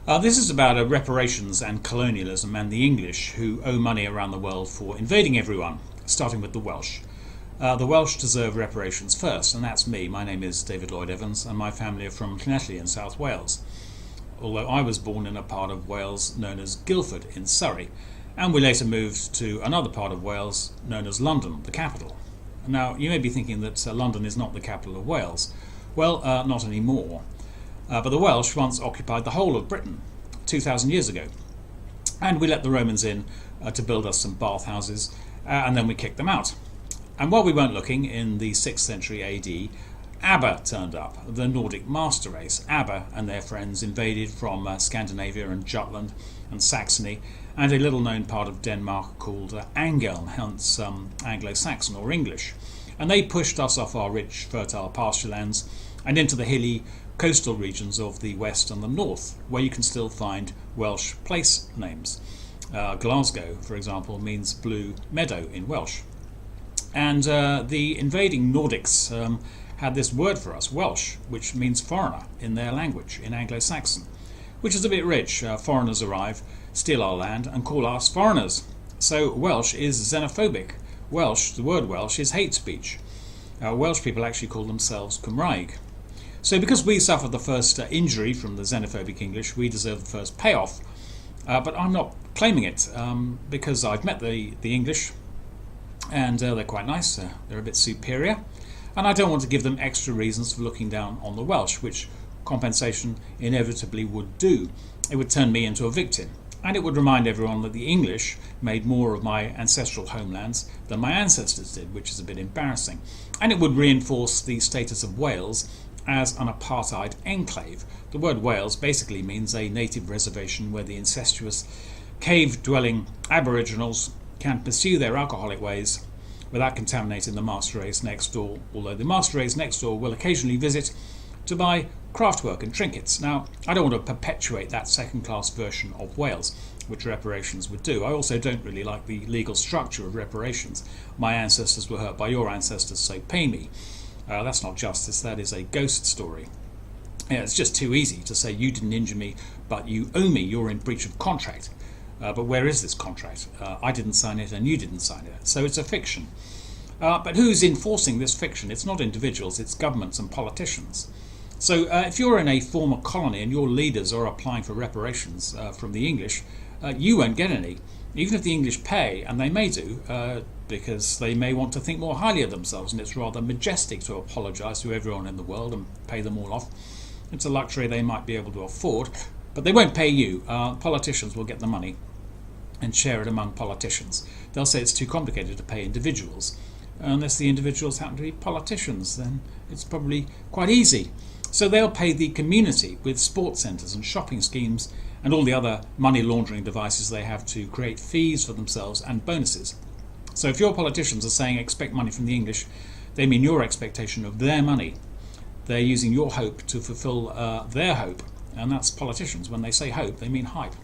This is about reparations and colonialism and the English who owe money around the world for invading everyone, starting with the Welsh. The Welsh deserve reparations first, and that's me. My name is David Lloyd Evans, and my family are from Llanelli in South Wales. Although I was born in a part of Wales known as Guildford in Surrey, and we later moved to another part of Wales known as London, the capital. Now, you may be thinking that London is not the capital of Wales. Well, not anymore. But the Welsh once occupied the whole of Britain 2,000 years ago, and we let the Romans in to build us some bathhouses, and then we kicked them out. And while we weren't looking, in the 6th century AD, ABBA turned up, the Nordic master race. ABBA and their friends invaded from Scandinavia and Jutland and Saxony, and a little-known part of Denmark called Angel, hence Anglo-Saxon or English. And they pushed us off our rich, fertile pasture lands and into the hilly coastal regions of the west and the north, where you can still find Welsh place names. Glasgow, for example, means blue meadow in Welsh. And the invading Nordics had this word for us, Welsh, which means foreigner in their language, in Anglo-Saxon, which is a bit rich. Foreigners arrive, steal our land, and call us foreigners. So Welsh is xenophobic. Welsh, the word Welsh, is hate speech. Welsh people actually call themselves Cymraeg. So because we suffered the first injury from the xenophobic English, we deserve the first payoff. But I'm not claiming it because I've met the English, and they're quite nice. They're a bit superior. And I don't want to give them extra reasons for looking down on the Welsh, which compensation inevitably would do. It would turn me into a victim. And it would remind everyone that the English made more of my ancestral homelands than my ancestors did, which is a bit embarrassing. And it would reinforce the status of Wales as an apartheid enclave. The word Wales basically means a native reservation where the incestuous cave-dwelling Aboriginals can pursue their alcoholic ways without contaminating the master race next door, although the master race next door will occasionally visit to buy craftwork and trinkets. Now, I don't want to perpetuate that second-class version of Wales, which reparations would do. I also don't really like the legal structure of reparations. My ancestors were hurt by your ancestors, so pay me. That's not justice, that is a ghost story. Yeah, it's just too easy to say you didn't injure me, but you owe me, you're in breach of contract. But where is this contract? I didn't sign it and you didn't sign it. So it's a fiction. But who's enforcing this fiction? It's not individuals, it's governments and politicians. So if you're in a former colony and your leaders are applying for reparations from the English, you won't get any. Even if the English pay, and they may do, because they may want to think more highly of themselves, and it's rather majestic to apologise to everyone in the world and pay them all off. It's a luxury they might be able to afford, but they won't pay you. Politicians will get the money and share it among politicians. They'll say it's too complicated to pay individuals. Unless the individuals happen to be politicians, then it's probably quite easy. So they'll pay the community with sports centres and shopping schemes and all the other money laundering devices they have to create fees for themselves and bonuses. So if your politicians are saying expect money from the English, they mean your expectation of their money. They're using your hope to fulfil their hope, and that's politicians. When they say hope, they mean hype.